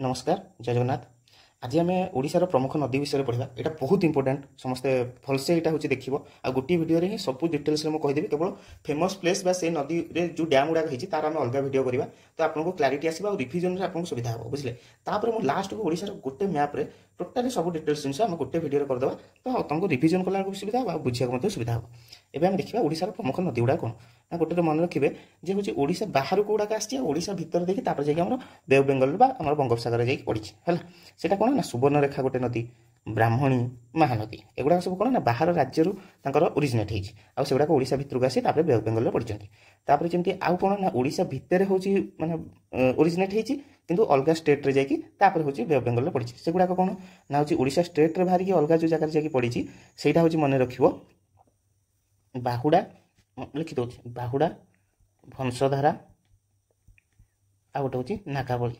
नमस्कार जय जगन्नाथ। आज आम ओडिशार प्रमुख नदी विषय पढ़ा। यहाँ बहुत इंपोर्टेंट समस्ते भलसे यहाँ हूँ देख आ गोटे भिडियो ही सब डिटेल्स मुझे कहीदेवी। केवल फेमस प्लेस बा से नदी रे जो डैम गुड़ाक होती तार आम अलग भिडियो करवा तो आपको क्लारिटी आसो रिविजन में आपको सुविधा हो बुझे। तापर मुझे लास्ट को ओडिशार गोटे मैप्रे टोटाली सब डिटेल्स जिन आम गोटे भिडियो करदे तो तुमको रिविजन कला भी सुविधा हो बुझा सुविधा हो। एवं आम देखा ओडिशार प्रमुख नदी गुड़ा कौन ना गोटे मन रखिए जे हूँ ओडिशा बाहर को गुड़ाक आसी ओडिशा भितर देखिए तापर जाइए बे ऑफ बेंगल आम बंगोपसागर जाइए पड़ी है सेटा कौन ना सुवर्णरेखा गोटे नदी ब्राह्मणी महानदी एगुड़ा सब कौन ना बाहर राज्य ओरिजिनेट होती आगुड़ा ओडिशा भितर आसी बे ऑफ बेंगल पड़ी जमी आउ कौन ना ओडिशा भितर हूँ माने ओरिजिनेट होती किंतु अलग स्टेट रे जाकि हूँ बे ऑफ बेंगल पड़ी से गुड़ाक कौन ना हूँ ओडिशा स्टेट रे बाहर अलग जो जगह जाकि पड़ी सेटा हूँ मन रख बाहुड़ा लिखि दौर बाहुड़ा भंशधारा आ गोटे हूँ नागावली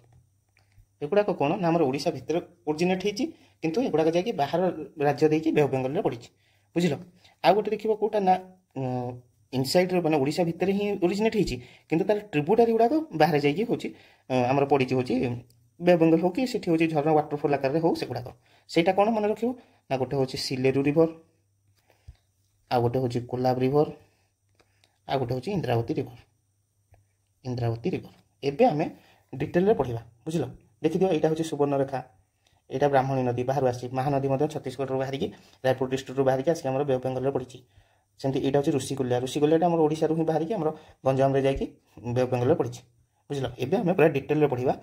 एगुड़ाक कौन ना आम ओडिशा भितर ओरिजिनेट होती किंतु एगुड़ाक जाकि बाहर राज्य देकी बे ऑफ बेंगल पड़ी बुझल। आ गोटे देखिए कौटा ना इनसाइड माने ओडिशा भितर ही ओरिजिनेट होती किंतु तार ट्रिब्यूटारी गुड़ाक बाहर जाकि हूँ आमर पड़ी हूँ बे ऑफ बेंगल हो कि हूँ झरना वाटरफॉल आकार हो से गुड़ाक सेटा कौन मन रख ना गोटे हूँ सिलेरू रिवर आ गोटे हूँ कोलाब रिवर आ गोटे हूँ इंद्रावती रिवर एबे आम डिटेल पढ़ा बुझल। देखिए यहाँ हूँ सुवर्णरेखा यहाँ ब्राह्मणी नदी बाहर आसी महानदी छत्तीसगढ़ बाहर रायपुर डिस्ट्रिक्ट बाहर आसिक बे ऑफ बेंगल पड़ी सेमती यहाँ हूँ ऋषिकुल्या आम ओडिशा ही बाहर आम गंजाम जाकि बे ऑफ बेंगल पड़ी बुझल। एबे आम पूरा डिटेल पढ़ा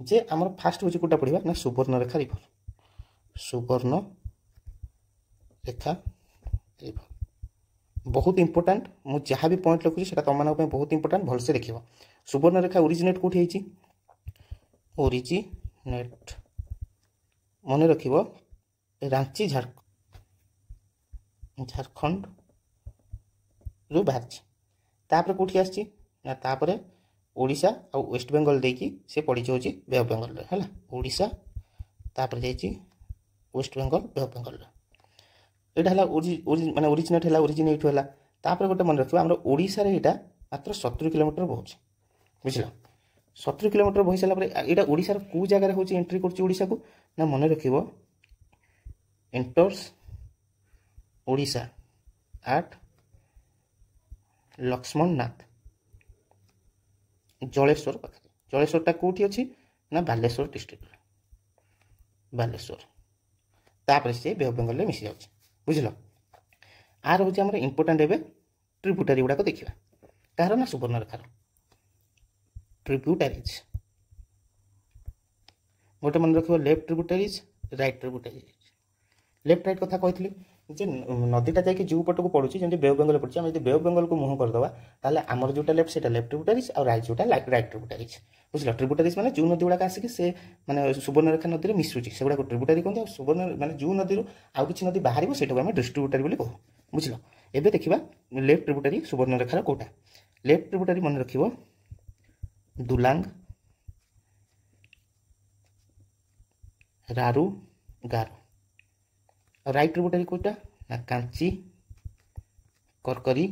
जे आम फास्ट हूँ कौटा पढ़ा ना सुवर्णरेखा रिवर सुवर्णरेखा रिवर बहुत इंपोर्टेंट मु जहाँ भी पॉइंट लिखुची से तुम मानक बहुत इंपोर्टेंट भलसे देख। सुवर्णरेखा ओरिजिनेट कौटी होती ओरिजिनेट मन रख रांची झारखंड रू बाहर तापर कौटी आसी तापर ओडिशा और वेस्ट बेंगल देकी से पड़ी हूँ बे ऑफ बेंगल है ओडिशा तापर जाइए west Bengal bay of Bengal यहाँ माने ओरिजिनेट है ओरिजिनेट है तापर गोटे मन रखिए आम ओडिशा यहाँ मात्र 70 किलोमीटर बहुत बुझल 70 किलोमीटर बही सारापर यहाँ ओडिशार कौ जगार हूँ एंट्री करोडिशा को ना मन रख एंटर्स ओडिशा आट लक्ष्मणनाथ जलेश्वर पाखे जलेश्वरटा कौटी अच्छी ना बालेश्वर डिस्ट्रिक्ट बालेश्वर तापर से बे ऑफ बेंगल मिसी जाऊँ बुझल। आर हूँ आम इंपोर्टाट एवं ट्रिब्यूटारी गुड़ाक देखा कहार ना सुवर्णरेखार ट्रिब्यूटारीज गोटे मन रख लेफ्ट ट्रिब्यूटारीज राइट ट्रिब्यूटारीज लेफ्ट राइट कथा कही जे नदीटा जाकि जो पटक पड़ुची जमी बे ऑफ बेंगल पड़ी आम बे ऑफ बेंगल को मुँह करदे ताले आमर जोटा लेफ्ट से लेफ्ट ट्रिब्यूटारीज और राइट जोटा राइट ट्रिब्यूटारीज बुझल। ट्रिब्यूटारीज माने जो नदी गुड़ाक आसिक से माने सुवर्णरेखा नदी में मिसुची से गुड़ाक ट्रिब्यूटारी कहते सुवर्ण माने जो नदी आउ किसी नदी बाहर से आम डिस्ट्रीब्यूटारी बोली कहू बुझल। एबे देखिबा लेफ्ट ट्रिब्यूटारी सुवर्णरेखार कोटा लेफ्ट ट्रिब्यूटारी मन रखिबो दुलांग रारू गारू और राइट ट्रिब्यूटारी कोटा ना कांची करकरी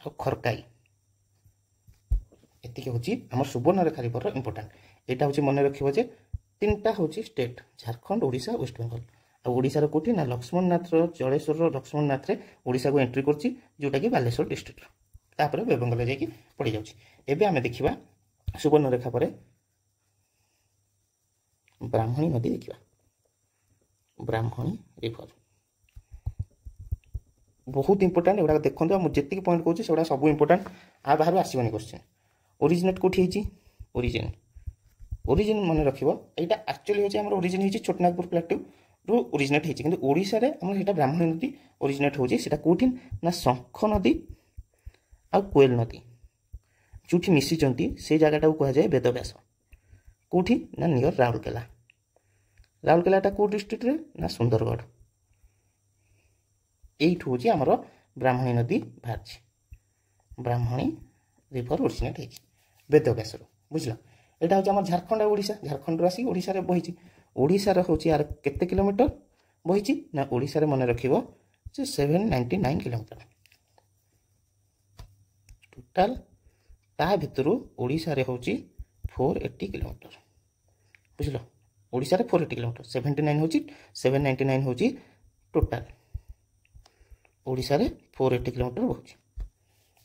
और खरकाई एतिक हूँ आम सुवर्णरेखा रिवर इंपोर्टाट यहाँ हूँ मन रखिए जे तीनटा हूँ स्टेट झारखंड ओडिशा वेस्ट बेंगल और ओडिशार कौटी ना लक्ष्मणनाथ जलेश्वर लक्ष्मणनाथ रे ओडिशा को एंट्री कर जोटा कि बालेश्वर डिस्ट्रिक्ट तापर बे बेंगल जाकि पड़ जाए। आम देखा सुवर्णरेखा पर ब्राह्मणी नदी देखा ब्राह्मणी रिवर बहुत इंपोर्टाट एगुड़ा देखो मुझे जी पॉइंट कहूँ से सब इंपोर्टाट आ बाहर आसबनी क्वेश्चन ओरिजिनेट कौटी होती ओरिजिन मन रख यहाँ एक्चुअली हूँ ओरिजिन होती छोटनागपुर प्लाटू रू ओरिजिनेट होती कि ओडिशा रे आम यहाँ ब्राह्मणी नदी ओरिजिनेट होती कौटी ना शंख नदी आ कोयल नदी जो मिशिंट से जगटा को कहुए वेदव्यास कौटी ना नियर राउरकेलाटा कौ डिस्ट्रिक्ट रे ना सुंदरगढ़ एट हूँ आमर ब्राह्मणी नदी बाहर ब्राह्मणी रिवर ओरिजिनेट होती वेदव्यास बुझल। यहाँ हूँ आम झारखंड ओडिशा झारखंड आसिक ओडिशा बही ओडिशार हूँ यार केते किलोमीटर बही ना ओडिशा मन रख 799 किलोमीटर टोटाल ता भितर ओडिशा रे होची 480 किलोमीटर बुझल ओडिशा रे 480 किलोमीटर 79 होची 799 होची टोटल ओडिशा रे 480 किलोमीटर होची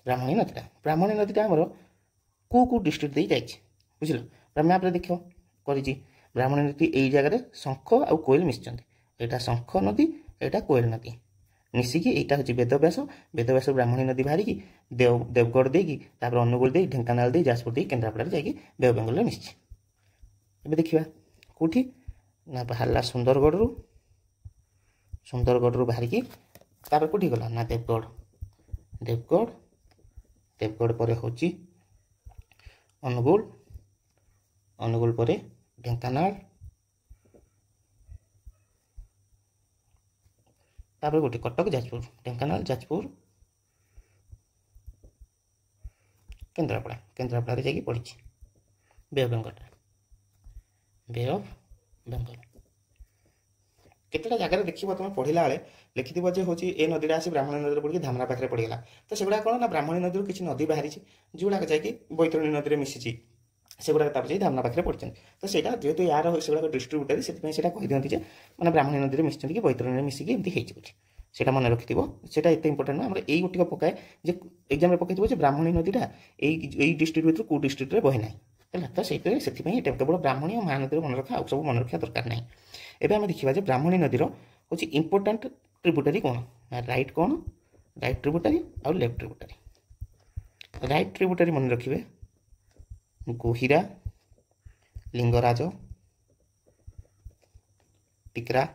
ब्राह्मणी नदीटा हमर को डिस्ट्रिक्ट दे जाइए बुझल मैप रे देखो करी ब्राह्मणी नदी यही जगह शंख आ कोयल मिशन यहाँ शंख नदी यहाँ कोयल नदी मिसिकी यहाँ हूँ वेदव्यास ब्राह्मणी नदी बाहर की देवगढ़ देकी अनुगुल दे ढेंकानाल दे जाजपुर दे केन्द्रापड़ा जाकि बे ऑफ बेंगल मिसी ए देखा कौटी ना बाहर सुंदरगढ़ रू बाहर की कौटी गला ना देवगढ़ पर हूँ अनुगुल पर ढेंकानाल तापर गोटे कटक जाजपुर ढेंकानाल जाजपुर केन्द्रापड़ा जाकि पड़ी बे ऑफ बेंगल केतटा जगह देखिए तुम पढ़ला बेले लिखिथ हूँ ए नदीटा आसी ब्राह्मणी नदी पड़ी धामरा पाखे पड़गला तो सेगुड़ा कौन ना ब्राह्मणी नदी किसी नदी बाहरी जोड़ा जाकि बैतरणी नदी में मिसी सेगुड़ा जा धामरा पाखे पड़ते तो सेटा जेहतु यार सेगुड़ा डिस्ट्रीब्यूटर से कही दिखती मैंने ब्राह्मणी नदी में मिसी कि बैतरणी मिसिकी एमती होता मन रखि सेटा एत इंपोर्टेंट ना यही गोटे पकाए जे एग्जाम पकई ब्राह्मणी नदीटा यही डिस्ट्रिक्ट भर कौ डिस्ट्रिक्ट में बहे ना है तो से केवल ब्राह्मणी और महानदी मन रखा सब मन रखा दरकार ना एवं आम देखा ब्राह्मणी नदीर हूँ इंपोर्टाट ट्रिब्यूटारी कौन राइट ट्रिब्यूटारी और लेफ्ट ट्रिब्यूटारी राइट ट्रिब्यूटारी मन रखिए गोहिरा लिंगराज टिकरा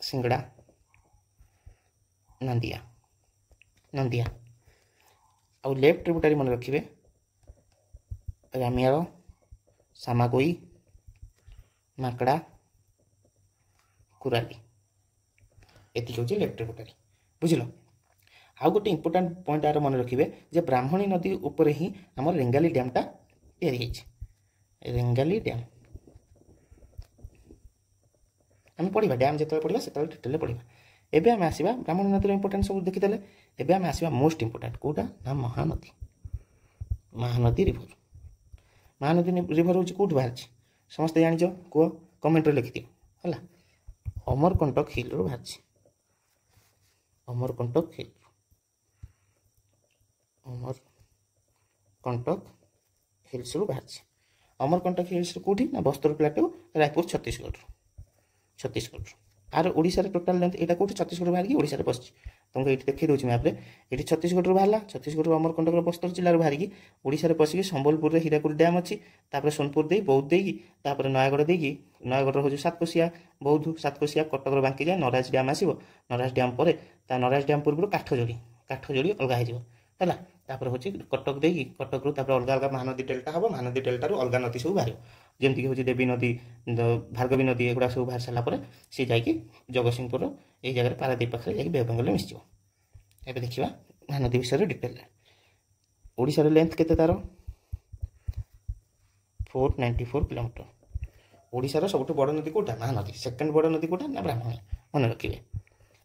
सिंगड़ा नंदिया और लेफ्ट ट्रिब्यूटारी मन रखिए रामियाल सामागोई माकड़ा कुराली एति हूँ लेफ्ट ट्रिब्यूटारी बुझल आउ गोटे इंपोर्टाट पॉइंट यार मन रखिए जे ब्राह्मणी नदी उपर ही आम रेंगाली डैमटा या रेंगाली डैम आम पढ़ा डैम जो पढ़ा से डिटेल पढ़ा एवं आम आसवा ब्राह्मणी नदी इंपोर्टाट सब देखीदे एवं आम आसवा मोस्ट इंपोर्टाट कौटा ना महानदी रिभर महानदी रिभर हूँ कौट बाहर समस्त जान कह कमेंट लिखिद है अमरकंटक हिल रू बाहर अमरकंटक हिल्स रू बाहर अमरकंटक हिल्स कौटी ना बस्तर प्लाटू रायपुर छत्तीसगढ़ आर ओडिशा टोटाल लेंथ यहाँ कौटी छत्तीसगढ़ बाहर की ओडिशा पशि तुमको ये देखी दूसरी मैप्रे ये छत्तीसगढ़ बाहर छत्तीसगढ़ अमरकंटक बस्तर जिले बाहर की ओडिशा पशिकी संबलपुर हीराकुद डैम अच्छी सोनपुर दे बौद्ध देगी नयगढ़ देगी नयगढ़ हूँ सातकोशिया बौद्ध सातकोशिया कटक बांकी जाए नराज डैम आसो नराज डैम पर नराज डैम पूर्व काठजोड़ी अलग है तापर हूँ कटक देगी कटक रू अलग अलग महानदी डेल्टा हम महानदी डेल्टा रू अलग नदी सब बाहर जमीक हूँ देवी नदी भार्गवी नदी एगुड़ा सब बाहर सारापर सी जाकि जगतसिंहपुर ये जगह पारादीप पाखे जाकि बे ऑफ बेंगल मिस ए देखा महानदी विषय डिटेल ओडिशा लेंथ केते तार 494 किलोमीटर ओडिशार सबुठ बड़ नदी कौटा महानदी सेकेंड बड़ नदी कौटा ना ब्राह्मणी मन रखिए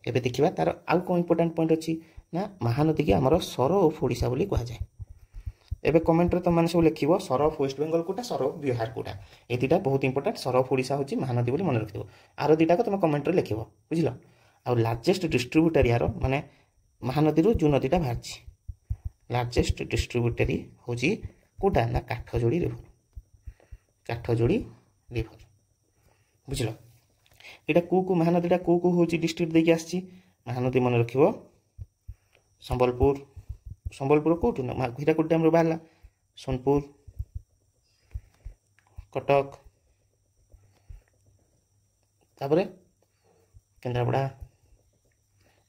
एवं देखा तार आउ कौन इंपोर्टाट पॉइंट अच्छी ना महानदी की आमर सर ऑफ ओडिशा बोली कहुए एवं कमेंट रे तुम सब लिख सर ऑफ वेस्ट बेंगल कौटा सर ऑफ बिहार कौटा ये दुटा बहुत इंपोर्टाट सर ऑफ ओडिशा हूँ महानदी बोली मन रखिए आर दुटा तुम कमेंट रे लिख बुझल आ लार्जेस्ट डिस्ट्रीब्यूटर यार माने महानदी रू जो नदीटा बाहर लार्जेस्ट डिस्ट्रीब्यूटरी हूँ कौटा ना काठजोड़ी रिभर बुझल यहाँ कौ महानदीटा कौ हूँ डिस्ट्रिक्ट देखिए आसी महानदी मन रख संबलपुर कौटू ना हीराकुद डैम बाहर सोनपुर कटक तापर केन्द्रापड़ा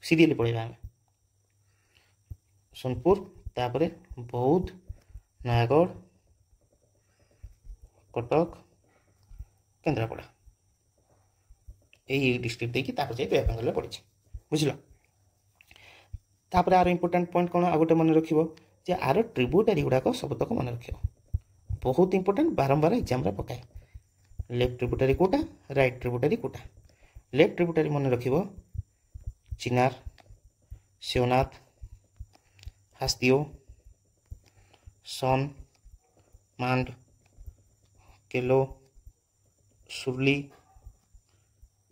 सीरियल पढ़ा आम सोनपुर तापर बौद्ध नयगढ़ कटक केन्द्रापड़ा यही डिस्ट्रिक्ट देखिए बे ऑफ बेंगल पड़ी बुझल तापर आर इंपोर्टाट पॉइंट कौन आ गए मन रखिए आर ट्रिब्यूटारी गुड़ाक सबतक मन रख बहुत इंपोर्टाट बारंबार एग्जाम पकाए लेफ्ट ट्रिब्यूटारी कौटा राइट ट्रिब्यूटारी कौटा लेफ्ट ट्रिब्यूटारी मन रख चिनार शिवनाथ हास्तियो सन मांड, केलो, सुरली,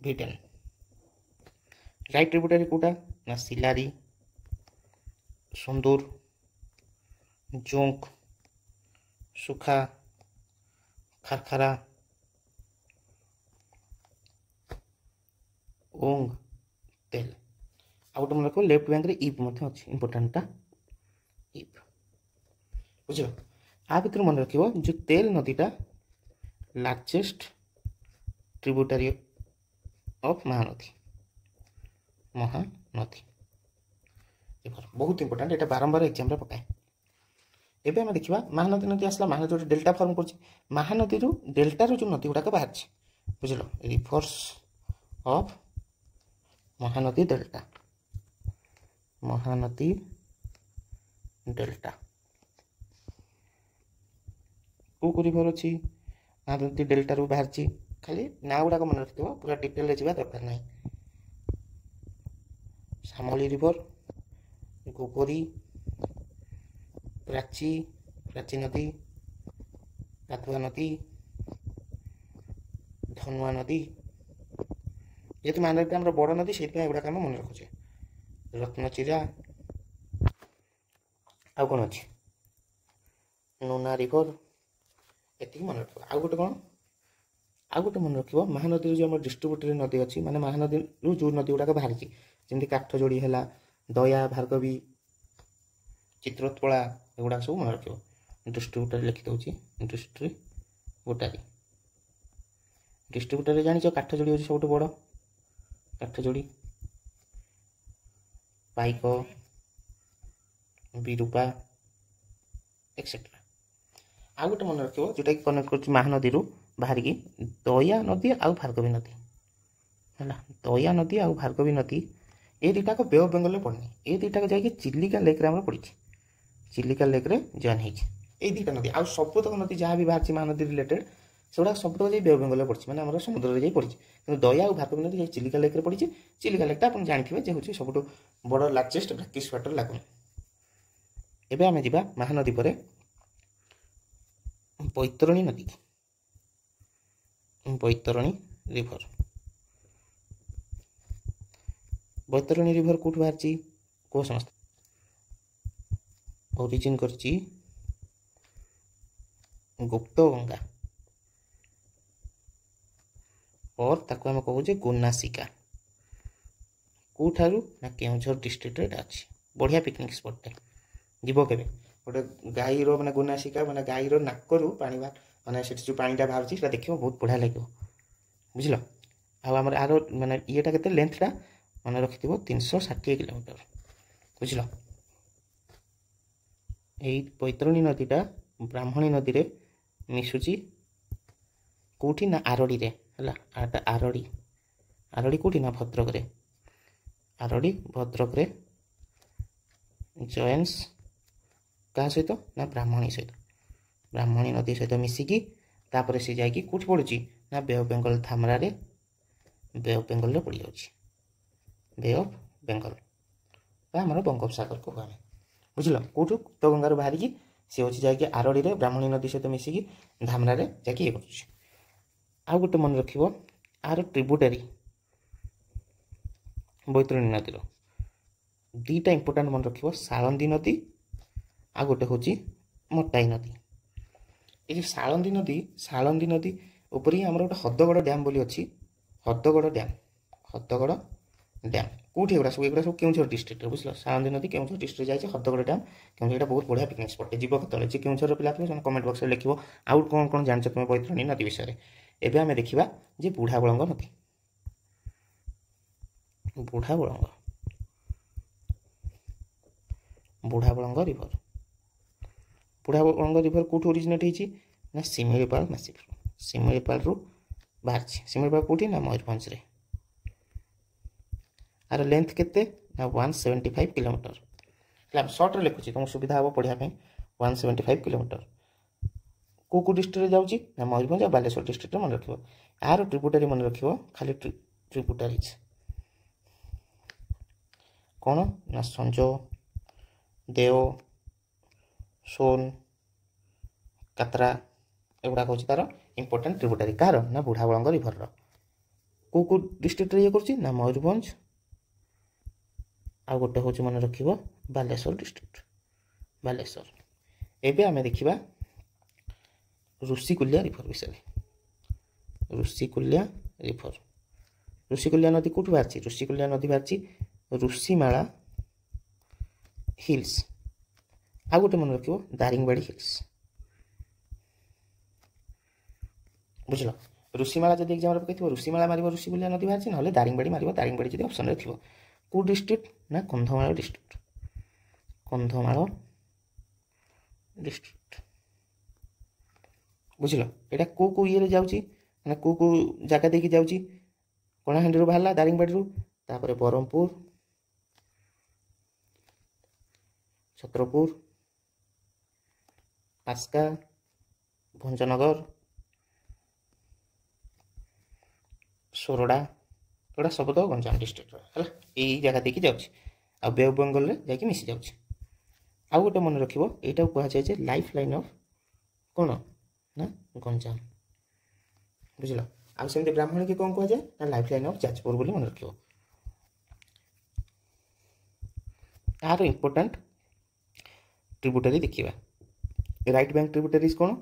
भिटेन। राइट ट्रिब्यूटरी कोटा ना सिलारी, सुंदूर, जोंक, सुखा, खारखारा, ओंग, तेल। आउट मन रखो लेफ्ट बैंक रे इप मध्य अछि इंपोर्टेंट इप बुझलो। आ भितर मन रखिबो जो तेल नदीटा largest tributary of Mahanadi, Mahanadi बहुत इंपोर्टेंट, एटा बारंबार एग्जाम रे पकाए। एबे हम देखिबा महानदी नदी आसला, महानदी रो डेल्टा फॉर्म करछि, महानदी रो डेल्टा रो जो नदी गुडा बाहर छै बुझलो, reverse of Mahanadi delta, Mahanadi delta को रिवर अच्छी महानदी डेल्टा रू बाहर खाली ना गुड़ाक मन रखिथ, पूरा डिटेल जा दरकार ना। शामली रिवर, गोबरी, प्राची, प्राची नदी, गाधुआ नदी, धनुआ नदी, जेहेतु महानदी आम बड़ नदी से गुड़ाक आम मन रखुचे। रत्नचिरा आउ कौन अच्छी नोना रिवर, एति मन रख। आउ गोटे कौन, आउ गोटे मन रख महानदी जो आम डिस्ट्रीब्यूटरी नदी अच्छी, माने महानदी जो नदी गुड़ाक बाहर जमी काठजोड़ी है, दया, भार्गवी, चित्रोत्पला, एगुड़ा सब मन रख। डिस्ट्रीब्यूटरी लिखी दूसरी, डिस्ट्रीब्यूटरी, डिस्ट्रीब्यूटरी जानिच काठजोड़ी अच्छी सब बड़ काठजोड़ी, पाइक, विरूपा एक्सेट्रा। आउ गोटे मन रख जोटा कि कनेक्ट कर महानदी बाहर की दया नदी आउ भार्गवी नदी है, दया नदी आउ भार्गवी नदी ये दुटाक बे ऑफ बेंगल पड़नी, ये दुटाक जाकि चिलिका लेक रे पड़ी, चिलिका लेक रे जॉइन होती दुटा नदी। आउ सबतक नदी जहाँ भी बाहर महानदी रिलेटेड सेगुड़ा सबतक जाए बे ऑफ बेंगल पड़ी, मैंने आम समुद्र जाए पड़ी, कि दया और भार्गवी नदी चिलिका लेक रे पड़ी। चिलिका लेकटा आप जानते हैं हूँ सब बड़ लार्जेस्ट ब्रैकिश वाटर लागून। एबे आमे जिबा महानदी पर बैतरणी नदी, बैतरणी रिवर। बैतरणी रिवर कौट बाहर कह समस्त ओरिजिन करची गुप्त गंगा और ताको हम कहूँ गोनासिका, कौठारू ना केउझर डिस्ट्रिक्ट रे अच्छी बढ़िया पिकनिक स्पॉट जीव के गोटे गाईर मैंने गोनासिका मैंने गाईर नाकरू पानी बाहर मैंने जो पानीटा बाहर देखिए बहुत बढ़िया लगे बुझल। आम आर मैंने येटा के लेंथटा मन रखि 360 किलोमीटर बुझल। यही बैतरणी नदीटा ब्राह्मणी नदी रे मिशुची कौटी ना आरड़ी रे है, आरड़ी, आरड़ी कौटी ना भद्रक रे, आरड़ी भद्रक रे जॉइन्स क्या सहित ना ब्राह्मणी सहित, ब्राह्मणी नदी सहित मिसिकी तापर से जाकि कौट पड़ुची ना बे ऑफ बेंगल धामरा रे, बे ऑफ बेंगल पड़ जाऊँगी, बे ऑफ बेंगल आमर बंगोपसागर कहू आम बुझल। कौटू गुप्त गंगार बाहर की सी हूँ जाकि आरड़ी रे ब्राह्मणी नदी सहित मिसिकी धामरा रे जाकि ये कर। आउ गोटे मन रख आर ट्रिब्यूटरी बैतरणी नदीर दीटा इंपोर्टाट मन रख, सालंदी नदी आ गोटे हूँ मटाई नदी। ये सालंदी नदी उपर ही आम गोटे हदगड़ डैम बोली अच्छी, हदगड़ डैम, हदगड़ डैम कौटी एगुड़ा सब केउझर डिस्ट्रिक्ट बुझल। सालंदी नदी केउझर डिस्ट्रिक्ट जाए, हदगड़ डैम केउझर, यहाँ बहुत बढ़िया पिकनिक स्पॉट जीव के जी केउझर पिला थे कमेंट बक्स में लिख आउ कौन कौन जान तुम्हें बैतरणी नदी विषय। एबे आमे देखिबा जे बुढ़ा बलंग नदी, बुढ़ा बलंग, बुढ़ा बलंग रिवर, बुढ़ा बलंग रिवर कौट ओरिजिनेट होती ना सिमिलीपाल मैसिव, सिमिलीपाल रु बाहर, सिमिलीपाल कौटी ना मयूरभंज रे। आर लेंथ केते ना 175 किलोमीटर, सर्ट रे लिखुची तुम सुविधा हम पढ़ाई 175 किलोमीटर। को डिस्ट्रिक्ट जाऊँगी ना मयूरभंज और बालेश्वर डिस्ट्रिक्ट मन रख। यार ट्रिब्यूटरी मन रख खाली ट्रिब्यूटरीज कौन ना संजो, देव, सोन, कातरा एगुड़ा हूँ तार इंपोर्टाट ट्रिब्यूटारी कार ना बुढ़ाबलंग रिभर को डिस्ट्रिक्ट ये कर मयूरभंज आ गोटे हूँ मन रख बालेश्वर डिस्ट्रिक्ट बालेश्वर। एवं आम देखा ऋषिकुल्या रिभर विषय ऋषिकुल्या रिभर ऋषिकुल्या नदी कौट बाहर ऋषिकुल्या नदी बाहर ऋषिमाला हिल्स आ गोटे मन रख दारिंगबाड़ी हिल्स बुझल ऋषिमाला जब एग्जाम पकड़ ऋषिमाला मार ऋषिकुल्या नदी बाहर ना दारिंगबाड़ी मार दारिंगबाड़ी जब ऑप्शन रे थो कौ डिस्ट्रिक्ट ना कंधमाल डिस्ट्रिक्ट कंधमाल डिस्ट्रिक्ट बुझल यहाँ कौ ये जाऊँगी मैंने कौ जगह देखी जाऊँगी कणाहांडी बाहर दारिंगबाड़ी तापर ब्रह्मपुर छत्रपुर आस्का भंजनगर सोरडा एगुड़ा सब तो गंजाम डिस्ट्रिक्ट है यही जगह देखी जाऊँगी आ बे ऑफ बेंगल में जाकि मिसी जाऊँगी। आउ गोटे मन रख यहाँ कहुए लाइफ लाइन ऑफ कौन ना गंजाम बुझल आउ सेमती ब्राह्मणी की कौन कहुए ना लाइफ लाइन ऑफ जाजपुर बोली मन रख तार इंपोर्टाट ट्रिब्यूटरी देखिए राइट बैंक ट्रिब्यूटरीज कौन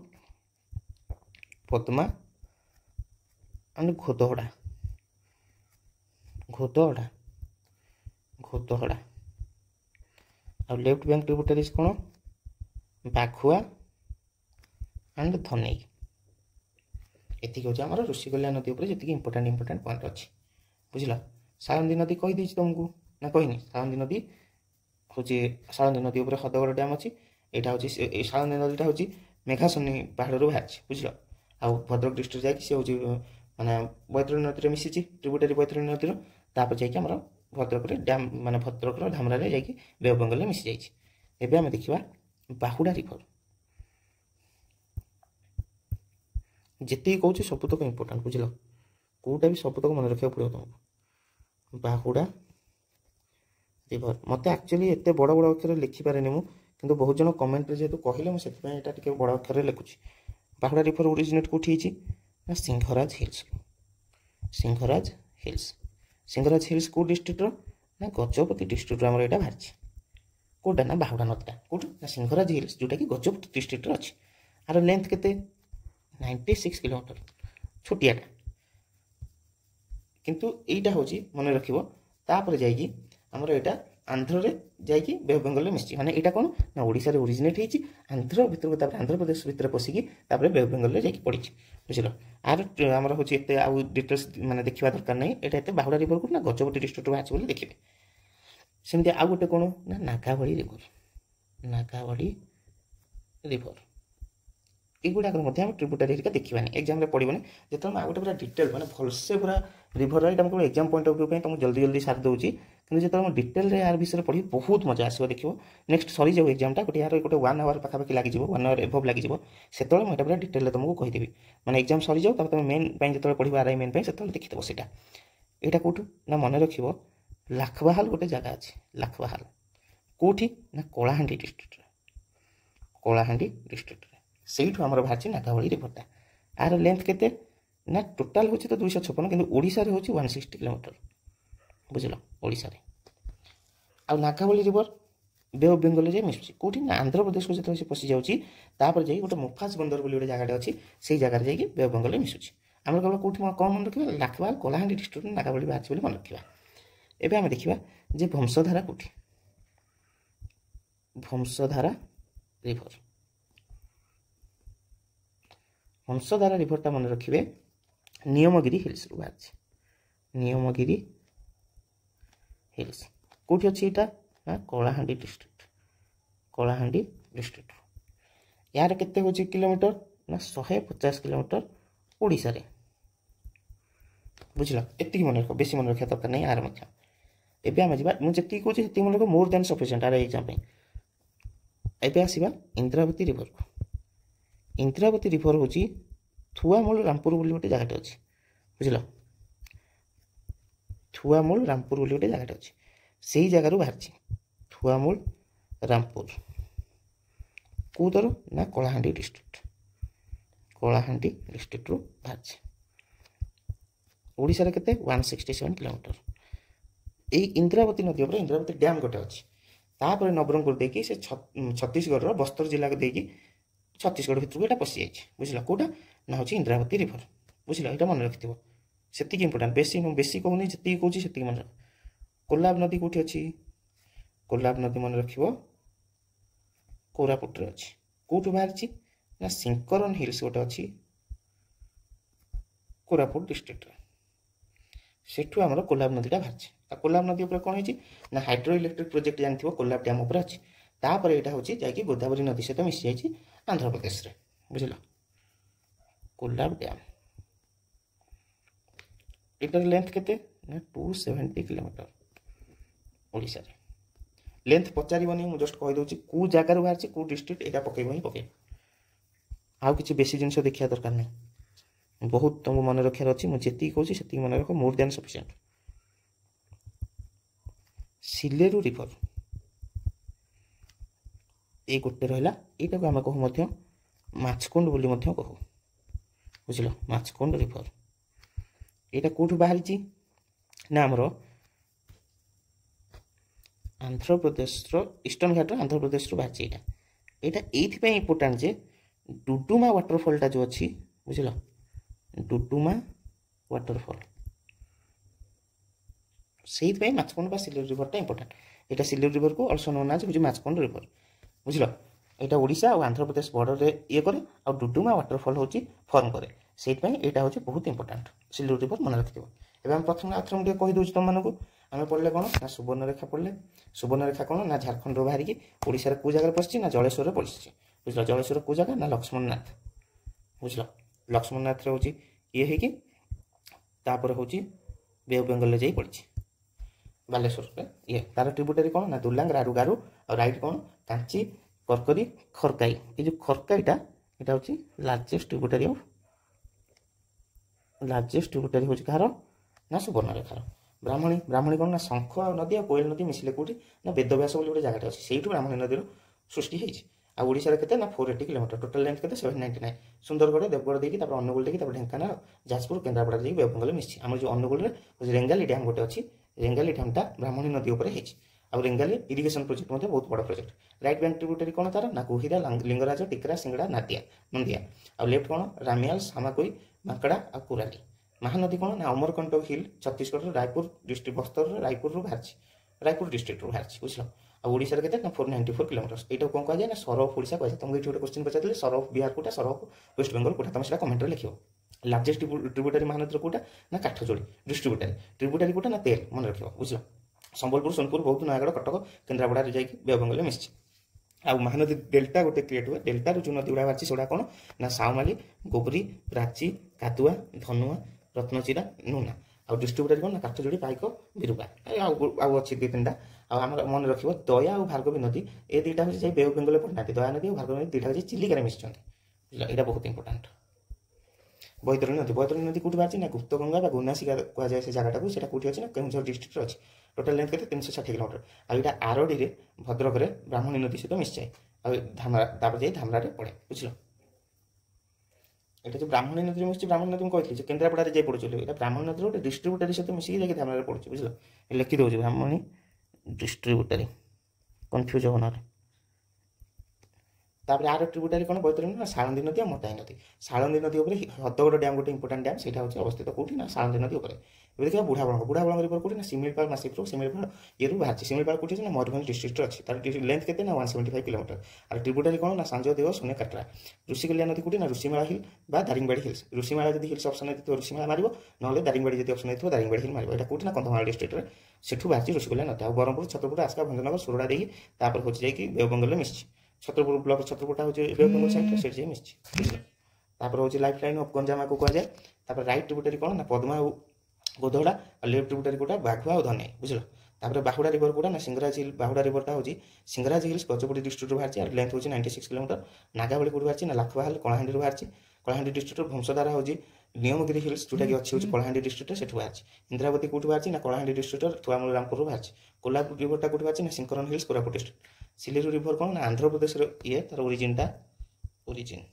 पद्मा एंड घोदहड़ा घोदहड़ा घोदहड़ा आ लेफ्ट बैंक ट्रिब्यूटरीज कौन बाघुआ एंड धनई एति हूँ आम ऋषिकुल्या नदी उपर जी इंपोर्टाट पॉइंट अच्छी बुझल सालंदी नदी कहीदे तुमको ना कहनी सालंदी नदी हूँ सालंदी नदी उपर हदगड़ डैम अच्छी यहाँ हूँ सालंदी नदीटा हूँ मेघासनी पहाड़ बाहर बुझल आ भद्रक डिस्ट्रिक्ट जाकि सी हूँ माने बैतरणी नदी में मिसी ट्रिब्यूटरी बैतरणी नदी तापर जाकि आम भद्रक डैम माने भद्रक धामरा जाकि बे ऑफ बेंगल में मिसी जाइए। एवं आम देखा बाहुड़ा रिभर जितनी कौच सबुतक इंपोर्टाट बुझल कौटा भी सबुतक मन रखा पड़ो तुमको बाहुड़ा रिभर मत एक्चुअली एत बड़ बड़ अक्षर लिखिपारे मुझे बहुत जन कमेंट जेहतु कहले मुझे बड़ अक्षर लिखुची बाहुड़ा रिभर ओरिजिनेट कौटी ना Singhraj hills Singhraj hills Singhraj hills कौ डिस्ट्रिक्ट ना गजपति डिस्ट्रिक्ट आम यहाँ बाहर कौटा ना बाहुड़ा नदीटा कौट ना सिंहराज हिल्स जोटा कि गजपति डिस्ट्रिक्ट अच्छी आर लेंथ केते 96 किलोमीटर छोटियाटा किंतु यहीटा हूँ मन रखिपर जामर यहाँ आंध्र जाकि बे ऑफ बेंगल में मिसी माने यहाँ कौन ना ओडिशा रे ओरिजिनेट होती आंध्र भितर आंध्र प्रदेश भितर पशिकी बे ऑफ बेंगल में पड़ी बुझल आर आमर हूँ एत आउ डिटेल्स माने देखा दरकार नहीं यहाँ एत बाहुड़ा रिभर को ना गजपति डिस्ट्रिक्ट बाहर बोली देखिए सेमती आउ गोटे कौन ना नागावली रिभर युड़ाक ट्रिब्यूटरी देखा एग्जाम पड़ोनी जो मैं गोटे पूरा डिटेल मैंने भलसे पूरा रिभर यहाँ केवल एग्जाम पॉइंट ऑफ व्यू तुमको जल्दी जल्दी सारी दूसरी कि जो डिटेल यार विषय पढ़ी बहुत मजा आसो देखो नेक्स्ट सरी जाऊ एग्जामटा गोटे यार गोटे 1 आवर पाखापाखि लगे 1 आवर एभव लगे से मुझे पूरा डिटेल तुमको कहीदेवी मैंने एग्जाम सरी जाऊ तुम मेन जो पढ़ो आर आई मेन से देखीदेव से यहाँ कौटू ना मन रख लाखबाहाल गोटे जगह अच्छे लाखबाहाल कौटी ना कलाहांडी डिस्ट्रिक्ट से बाहर नागावली रिभरटा आर लेंथ केते ना टोटाल हूँ तो 256 कि ओडिशा रे हूँ 160 किलोमीटर बुझल ओडिशा रे आ Nagavali river Bay of Bengal में मिसुची कौटी ना आंध्र प्रदेश को जो पशि जाऊँगी जा गोटे मुफास बंदर बोली गोटे जगह अच्छी से जगह जाकि बे ऑफ बेंगल में मिसुची आम केवल कौटी कौन मन रखा लाखबाल कलाहांडी डिस्ट्रिक्ट नागावली बाहर मन रखा। एवं आम देखा जे वंशधारा कौटी वंशधारा रिभर वंशधारा रिभरटा मन रखिए नियमगिरी हिल्स रू बाहर नियमगिरी हिल्स कौटी अच्छी यहाँ ना कलाहांडी डिस्ट्रिक्ट यार केते हूँ किलोमीटर ना 150 किलोमीटर ओडिशा रे बुझल एति मन रख बेसी मन रखा दरकार नहीं आर मध्य एवं आम जा मुझे कहूँ से मन रख मोर देन सफिशिएंट आर एग्जाम एवं आसवा इंद्रावती रिभर को इंद्रावती रिभर हूँ थुआमूल रामपुर बोली गोटे जगह अच्छी बुझल थुआमूल रामपुर बोली गोटे जगह अच्छी से जगार बाहर थुआमूल रामपुर कौदर ना कलाहांडी डिस्ट्रिक्ट କଳାହାଣ୍ଡି ଡିଷ୍ଟ୍ରିକ୍ଟରୁ ବାହାରିଛି। ଓଡ଼ିଶାରେ କେତେ 167 କିଲୋମିଟର। ଏଇ ଇନ୍ଦ୍ରାବତୀ ନଦୀ ଉପରେ ଇନ୍ଦ୍ରାବତୀ ଡ୍ୟାମ୍ ଗୋଟେ ଅଛି। ତାପରେ ନବରଙ୍ଗପୁର ଦେଇକି ସେ ଛତିଶଗଡ଼ର ବସ୍ତର ଜିଲ୍ଲାକୁ ଦେଇକି ଛତିଶଗଡ଼ ଭିତରକୁ ଏଇଟା ପଶିଯାଇଛି। ବୁଝିଲ କେଉଁଟା ନା ହେଉଛି ଇନ୍ଦ୍ରାବତୀ ରିଭର। ବୁଝିଲ ଏଇଟା ମନେ ରଖିଥିବ, ସେତିକି ଇମ୍ପୋର୍ଟାଣ୍ଟ। ବେଶୀ କହୁନି, ଯେତିକି କହୁଛି ସେତିକି ମନେ ରଖ। କୋଲାବ ନଦୀ କେଉଁଠି ଅଛି? କୋଲାବ ନଦୀ ମନେ ରଖିବ କୋରାପୁଟରେ ଅଛି। କେଉଁଠୁ ବାହାରିଛି ନା ସିଙ୍କରନ ହିଲ୍ସ ଗୋଟେ ଅଛି କୋରାପୁଟ ଡିଷ୍ଟ୍ରିକ୍ଟରେ, ସେଠୁ ଆମର କୋଲାବ ନଦୀଟା ବାହାରିଛି। ଆଉ କୋଲାବ ନଦୀ ଉପରେ କ'ଣ ହେଇଛି ନା ହାଇଡ୍ରୋ ଇଲେକ୍ଟ୍ରିକ୍ ପ୍ରୋଜେକ୍ଟ ଜାଣିଥିବ କୋଲାବ ଡ୍ୟାମ୍ ଉପରେ ଅଛି। ତାପରେ ଏଇଟା ହେଉଛି ଯାଇକି ଗୋଦାବରୀ ନଦୀ ସହିତ ମିଶିଯାଇଛି ଆନ୍ଧ୍ରପ୍ରଦେଶରେ। ବୁଝିଲ କୋଲାବ ଡ୍ୟାମ୍ ଏଟାର ଲେନ୍ଥ କେତେ ନା 270 କିଲୋମିଟର। ଓଡ଼ିଶାରେ ଲେନ୍ଥ ପଚାରିବନି, ମୁଁ ଜଷ୍ଟ କହିଦେଉଛି କେଉଁ ଜାଗାରୁ ବାହାରିଛି କେଉଁ ଡିଷ୍ଟ୍ରିକ୍ଟ, ଏଇଟା ପକେଇବ ହିଁ ପକେଇବ। ଆଉ କିଛି ବେଶୀ ଜିନିଷ ଦେଖିବା ଦରକାର ନାହିଁ। ବହୁତ ତୁମକୁ ମନେ ରଖିବାର ଅଛି। ମୁଁ ଯେତିକି କହୁଛି ସେତିକି ମନେ ରଖ, more than sufficient. Sileru river ଏଇ ଗୋଟେ ରହିଲା। ଏଇଟାକୁ ଆମେ କହୁ ମଧ୍ୟ ମାଛକୁଣ୍ଡ ବୋଲି ମଧ୍ୟ କହୁ। ବୁଝିଲ ମାଛକୁଣ୍ଡ ରିଭର। ଏଇଟା କେଉଁଠୁ ବାହାରିଛି ନା ଆମର ଆନ୍ଧ୍ରପ୍ରଦେଶର ଇଷ୍ଟର୍ଣ୍ଣ ଘାଟର ଆନ୍ଧ୍ରପ୍ରଦେଶରୁ ବାହାରିଛି। ଏଇଟା ଏଇଥିପାଇଁ ଇମ୍ପୋର୍ଟାଣ୍ଟ ଯେ ଡୁଡୁମା ୱାଟରଫଲଟା ଯେଉଁ ଅଛି, ବୁଝିଲ ଡୁଡୁମା ୱାଟରଫଲ, ସେଇଥିପାଇଁ ମାଛକୁଣ୍ଡ ବା ସିଲେରୁ ରିଭରଟା ଇମ୍ପୋର୍ଟାଣ୍ଟ। ଏଇଟା ସିଲେରୁ ରିଭରକୁ ଅଲସୋ ନୋନ୍ ଆଜ୍ ହେଉଛି ମାଛକୁଣ୍ଡ ରିଭର। ବୁଝିଲ ଏଇଟା ଓଡ଼ିଶା ଆଉ ଆନ୍ଧ୍ରପ୍ରଦେଶ ବର୍ଡରରେ ଇଏ କରେ, ଆଉ ଡୁଡୁମା ୱାଟରଫଲ ହେଉଛି ଫର୍ମ କରେ। ସେଇଥିପାଇଁ ଏଇଟା ହେଉଛି ବହୁତ ଇମ୍ପୋର୍ଟାଣ୍ଟ। ସିଲେରୁ ରିଭର ମନେ ରଖିଥିବ। ଏବେ ଆମେ ପ୍ରଥମେ ଆଥର ମୁଁ ଟିକେ କହିଦେଉଛି ତୁମମାନଙ୍କୁ। ଆମେ ପଢ଼ିଲେ କ'ଣ ନା ସୁବର୍ଣ୍ଣରେଖା ପଢ଼ିଲେ। ସୁବର୍ଣ୍ଣରେଖା କ'ଣ ନା ଝାଡ଼ଖଣ୍ଡରୁ ବାହାରିକି ଓଡ଼ିଶାର କେଉଁ ଜାଗାରେ ପଶିଛି ନା ଜଳେଶ୍ୱରରେ ପଶିଛି। ବୁଝିଲ ଜଳେଶ୍ୱର କେଉଁ ଜାଗା ନା ଲକ୍ଷ୍ମଣନାଥ। ବୁଝିଲ ଲକ୍ଷ୍ମଣନାଥରେ ହେଉଛି ଇଏ ହେଇକି ତାପରେ ହେଉଛି ବେ ଅଫ୍ ବେଙ୍ଗଲରେ ଯାଇ ପଡ଼ିଛି ବାଲେଶ୍ୱରରେ। ଇଏ ତାର ଟ୍ରିବ୍ୟୁଟାରୀ କ'ଣ ନା ଦୁଲାଙ୍ଗ, ରାରୁଗାରୁ, ଆଉ ରାଇଟ୍ କ'ଣ କାଞ୍ଚି, କର୍କରି, ଖରକାଇ। ଏ ଯେଉଁ ଖରକାଇଟା ଏଇଟା ହେଉଛି ଲାର୍ଜେଷ୍ଟ ଟ୍ରିବ୍ୟୁଟାରୀ ହେଉଛି କାହାର ନା ସୁବର୍ଣ୍ଣରେଖାର। ବ୍ରାହ୍ମଣୀ କ'ଣ ନା ଶଙ୍ଖ ଆଉ ନଦୀ ଆଉ କୋଏଲ ନଦୀ ମିଶିଲେ କେଉଁଠି ନା ବେଦବ୍ୟାସ ବୋଲି ଗୋଟେ ଜାଗାଟା ଅଛି, ସେଇଠୁ ବ୍ରାହ୍ମଣୀ ନଦୀର ସୃଷ୍ଟି ହେଇଛି। ଆଉ ଓଡ଼ିଶାରେ କେତେ ନା 480 କିଲୋମିଟର। ଟୋଟାଲ ଲେନ୍ଥ କେତେ 799। ସୁନ୍ଦରଗଡ଼, ଦେବଗଡ଼ ଦେଇକି ତାପରେ ଅନୁଗୁଳ ଦେଇକି ତାପରେ ଢେଙ୍କାନାଳ, ଯାଜପୁର, କେନ୍ଦ୍ରାପଡ଼ା ଦେଇକି ବେ ଅଫ୍ ବେଙ୍ଗଲରେ ମିଶିଛି। ଆମର ଯେଉଁ ଅନୁଗୁଳରେ ରେଙ୍ଗାଲି ଡ୍ୟାମ୍ ଗୋଟେ ଅଛି, ରେଙ୍ଗାଲି ଡ୍ୟାମ୍ଟା ବ୍ରାହ୍ମଣୀ ନଦୀ ଉପରେ ହେଇଛି। ଆଉ ରେଙ୍ଗାଲି ଇରିଗେସନ୍ ପ୍ରୋଜେକ୍ଟ ମଧ୍ୟ ବହୁତ ବଡ଼ ପ୍ରୋଜେକ୍ଟ। ରାଇଟ୍ ବ୍ୟାଙ୍କ ଟ୍ରିବ୍ୟୁଟାରୀ କ'ଣ ତାର ନା ଗୁହିରା, ଲିଙ୍ଗରାଜ, ଟିକରା, ସିଙ୍ଗଡ଼ା, ନନ୍ଦିଆ। ଆଉ ଲେଫ୍ଟ କ'ଣ ରାମିଆଲ, ସାମାକୋଇ, ମାଙ୍କଡ଼ା ଆଉ କୁରାଲି। ମହାନଦୀ କ'ଣ ନା ଅମରକଣ୍ଟକ ହିଲ୍ ଛତିଶଗଡ଼ର ରାୟପୁର ଡିଷ୍ଟ୍ରିକ୍ଟ ବସ୍ତରର ରାୟପୁରରୁ ବାହାରିଛି, ରାୟପୁର ଡିଷ୍ଟ୍ରିକ୍ଟରୁ ବାହାରିଛି। ବୁଝିଲ ଆଉ ଓଡ଼ିଶାରେ କେତେ ନା 494 କିଲୋମିଟର। ଏଇଟାକୁ କ'ଣ କୁହାଯାଏ ନା ସର ଅଫ୍ ଓଡ଼ିଶା କୁହାଯାଏ। ତୁମକୁ ଏଇଠି ଗୋଟେ କ୍ୱେଶ୍ଚିନ୍ ପଚାରିଲେ ସର ଅଫ୍ ବିହାର କୋଉଟା, ସର ଅଫ୍ ୱେଷ୍ଟବେଙ୍ଗଲ କୋଉଟା, ତୁମେ ସେଟା କମେଣ୍ଟରେ ଲେଖିବ। ଲାର୍ଜେଷ୍ଟ ଟ୍ରିବ୍ୟୁଟାରୀ ମହାନଦୀର କୋଉଟା ନା କାଠଯୋଡ଼ି। ଟ୍ରିବ୍ୟୁଟାରୀ କୋଉଟା ନା ତେଲ, ମନେ ରଖିବ। ବୁଝିଲ ସମ୍ବଲପୁର, ସୋନପୁର, ବୌଦ୍ଧ, ନୟାଗଡ଼, କଟକ, କେନ୍ଦ୍ରାପଡ଼ାରେ ଯାଇକି ବେ ଅଫ୍ ବେଙ୍ଗଲରେ ମିଶିଛି। ଆଉ ମହାନଦୀ ଡେଲ୍ଟା ଗୋଟେ କ୍ରିଏଟ୍ ହୁଏ। ଡେଲ୍ଟାରୁ ଯେଉଁ ନଦୀ ଗୁଡ଼ା ବାହାରିଛି ସେଗୁଡ଼ା କ'ଣ ନା ସାଉମାଲି, ଗୋବରୀ, ପ୍ରାଚୀ, କାଦୁଆ, ଧନୁଆ, ରତ୍ନଚିରା, ନୁନା। ଆଉ ଡିଷ୍ଟ୍ରିବ୍ୟୁଟାରୀ କ'ଣ ନା କାଠଯୋଡ଼ି, ପାଇକ, ବିରୁବା। ଆଉ ଅଛି 2-3ଟା। ଆଉ ଆମର ମନେ ରଖିବ ଦୟା ଆଉ ଭାର୍ଗବୀ ନଦୀ ଏ ଦୁଇଟା ହେଉଛି ଯାଇ ବେ ଅଫ୍ ବେଙ୍ଗଲରେ ପଡ଼ିନାହାନ୍ତି। ଦୟା ନଦୀ ଆଉ ଭାର୍ଗବୀ ନଦୀ ଦୁଇଟା ହେଉଛି ଚିଲିକାରେ ମିଶିଛନ୍ତି। ଏଇଟା ବହୁତ ଇମ୍ପୋର୍ଟାଣ୍ଟ। ବୈତରଣୀ ନଦୀ କେଉଁଠି ବାହାରିଛି ନା ଗୁପ୍ତଗଙ୍ଗା ବା ଗୁନାସିକା କୁହାଯାଏ ସେ ଜାଗାଟାକୁ। ସେଟା କେଉଁଠି ଅଛି ନା କେଉଁଝର ଡିଷ୍ଟ୍ରିକ୍ଟରେ ଅଛି। ଟୋଟାଲ ଲେନ୍ଥ କେତେ 360 କିଲୋମିଟର। ଆଉ ଏଇଟା ଆରଡ଼ିରେ ଭଦ୍ରକରେ ବ୍ରାହ୍ମଣୀ ନଦୀ ସହିତ ମିଶିଯାଏ। ଆଉ ତାପରେ ଯାଇ ଧାମରାରେ ପଡ଼େ। ବୁଝିଲ এটা যে ব্রাহ্মণী নদীরে মিশছে, ব্রাহ্মণী নদী ମୁଁ କହିଥିଲି ଯେ କେନ୍ଦ୍ରାପଡ଼ାରେ ଯାଇ ପଡ଼ୁଛି ବୋଲି, এটা ବ୍ରାହ୍ମଣୀ ନଦୀର ଗୋଟେ ଡିଷ୍ଟ୍ରିବ୍ୟୁଟାରୀ ସହିତ ମିଶିକି ଯାଇକି ଧାମରାରେ ପଡ଼ୁଛି। ବୁଝିଲ ଲେଖି ଦେଉଛି ବ୍ରାହ୍ମଣୀ ଡିଷ୍ଟ୍ରିବ୍ୟୁଟାରୀ, କନଫ୍ୟୁଜ୍ ହେବ ନହେଲେ। ତାପରେ ଆର ଟ୍ରିବ୍ୟୁଟାରୀ କ'ଣ ବୈତରଣୀ ନା ସାଳନ୍ଦୀ ନଦୀ ଆଉ ମତାଇ ନଦୀ। ସାଳନ୍ଦୀ ନଦୀ ଉପରେ ହ୍ରଦଗଡ଼ ଡ୍ୟାମ୍ ଗୋଟେ ଇମ୍ପୋର୍ଟାଣ୍ଟ ଡ୍ୟାମ୍, ସେଇଟା ହେଉଛି ଅବସ୍ଥିତ କେଉଁଠି ନା ସାଳନ୍ଦୀ ନଦୀ ଉପରେ। ଏବେ ଦେଖିବା ବୁଢ଼ାବଳଙ୍ଗ ରିଭର କେଉଁଠି ନା ଶିମିଳିପାଳ ମାସିକରୁ ଶିମିଳିପାଳ ଇଏରୁ ବାହାରିଛି। ଶିମିଳିପାଳ କେଉଁଠି ଅଛି ନା ମୟୂରଭଞ୍ଜ ଡିଷ୍ଟ୍ରିକ୍ଟରେ ଅଛି। ତାର ଲେନ୍ଥ କେତେ ନା 175 କିଲୋମିଟର। ଆଉ ଟ୍ରିବ୍ୟୁଟାରୀ କ'ଣ ନା ସାଞ୍ଜଦେଓ, ସୁନେକାଟ୍ରା। ଋଷିକୁଲ୍ୟା ନଦୀ କେଉଁଠି ନା ଋଷିମାଳା ହିଲ୍ ବା ଦାରିଙ୍ଗବାଡ଼ି ହିଲ୍ସ। ଋଷିମାଳା ଯଦି ହିଲ୍ସ ଅପସନ୍ ହେଇଥିବ ଋଷିମାଳା ମାରିବ, ନହେଲେ ଦାରିଙ୍ଗବାଡ଼ି ଯଦି ଅପସନ୍ ହେଇଥିବ ଦାରିଙ୍ଗବାଡ଼ି ହିଲ୍ ମାରିବ। ଏଇଟା କେଉଁଠି ନା କନ୍ଧମାଳ ଡିଷ୍ଟ୍ରିକ୍ଟରେ, ସେଠୁ ବାହାରିଛି ଋଷିକୁଲ୍ୟା ନଦୀ। ଆଉ ବ୍ରହ୍ମପୁର, ଛତ୍ରପୁର, ଆସ୍କା, ଭଞ୍ଜନଗର, ସୁରଡ଼ା ଦେଇକି ତାପରେ ହେଉଛି ଯାଇକି ବେ ଅଫ୍ ବେଙ୍ଗଲରେ ମିଶିଛି। ଛତ୍ରପୁର ବ୍ଲକ, ଛତ୍ରପୁରଟା ହେଉଛି ବେ ଅଫ୍ ବେଙ୍ଗଲ ସାଇଡ଼୍ରେ, ସେଇଠି ଯାଇ ମିଶିଛି। ତାପରେ ହେଉଛି ଲାଇଫ୍ ଲାଇନ୍ ଅଫ୍ ଗଞ୍ଜାମକୁ କୁହାଯାଏ। ତାପରେ ରାଇଟ୍ ଟ୍ରିବ୍ୟୁଟାରୀ କ'ଣ ନା ପଦ୍ମା ଆଉ ଗୋଧଡ଼ା। ଆଉ ଲେଫ୍ଟ ଟ୍ରିବ୍ୟୁଟାରୀ କୋଉଟା ବାଘୁଆ ଆଉ ଧନେଇ। ବୁଝିଲ ତାପରେ ବାହୁଡ଼ା ରିଭର କୋଉଟା ନା ସିଙ୍ଗରାଜ ହିଲ୍। ବାହୁଡ଼ା ରିଭରଟା ହେଉଛି ସିଙ୍ଗରାଜ ହିଲ୍ସ ଗଜପତି ଡିଷ୍ଟ୍ରିକ୍ଟରୁ ବାହାରିଛି। ଆଉ ଲେନ୍ଥ ହେଉଛି 96 କିଲୋମିଟର। ନାଗାବଳି କୋଉଠି ବାହାରିଛି ନା ଲାଖୁଆହାଲ କଳାହାଣ୍ଡିରୁ ବାହାରିଛି। କଳାହାଣ୍ଡି ଡିଷ୍ଟ୍ରିକ୍ଟର ବଂଶଧାରା ହେଉଛି ନିୟମଗିରି ହିଲ୍ସ, ଯେଉଁଟାକି ଅଛି ହେଉଛି କଳାହାଣ୍ଡି ଡିଷ୍ଟ୍ରିକ୍ଟରେ, ସେଠୁ ବାହାରିଛି। ଇନ୍ଦ୍ରାବତୀ କୋଉଠି ବାହାରିଛି ନା କଳାହାଣ୍ଡି ଡିଷ୍ଟ୍ରିକ୍ଟର ଥୁଆମୂଳ ରାମପୁରରୁ ବାହାରିଛି। କୋଲାବ ରିଭରଟା କୋଉଠି ବାହାରିଛି ନା Sinkaram hills, Koraput district. Sileru river କ'ଣ ନା ଆନ୍ଧ୍ରପ୍ରଦେଶର ଇଏ, ତାର ଓରିଜିନ୍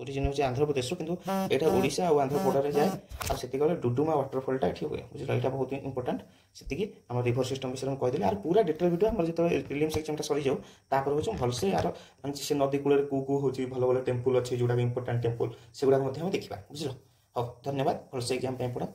ओरिजिन हूँ आंध्रप्रदेश किंतु यहाँ ओडिशा और आंध्र बॉर्डर जाए और से डुडुमा वाटरफॉलटा ये हुए बुझल यहाँ बहुत इंपोर्टेंट से आम रिभर सिस्टम विषय मुझे कहीदेली और पूरा डिटेल वीडियो आम जो प्रिलिम्स एग्जाम सरी जाऊ तापर हूँ भलसे यार से नदी कूल कौ हूँ भल भल टेम्पल अच्छे जोड़ा इंपोर्टेंट टेम्पल से गुड़ा देखा बुझल हाँ धन्यवाद भलसे एग्जाम पढ़ा।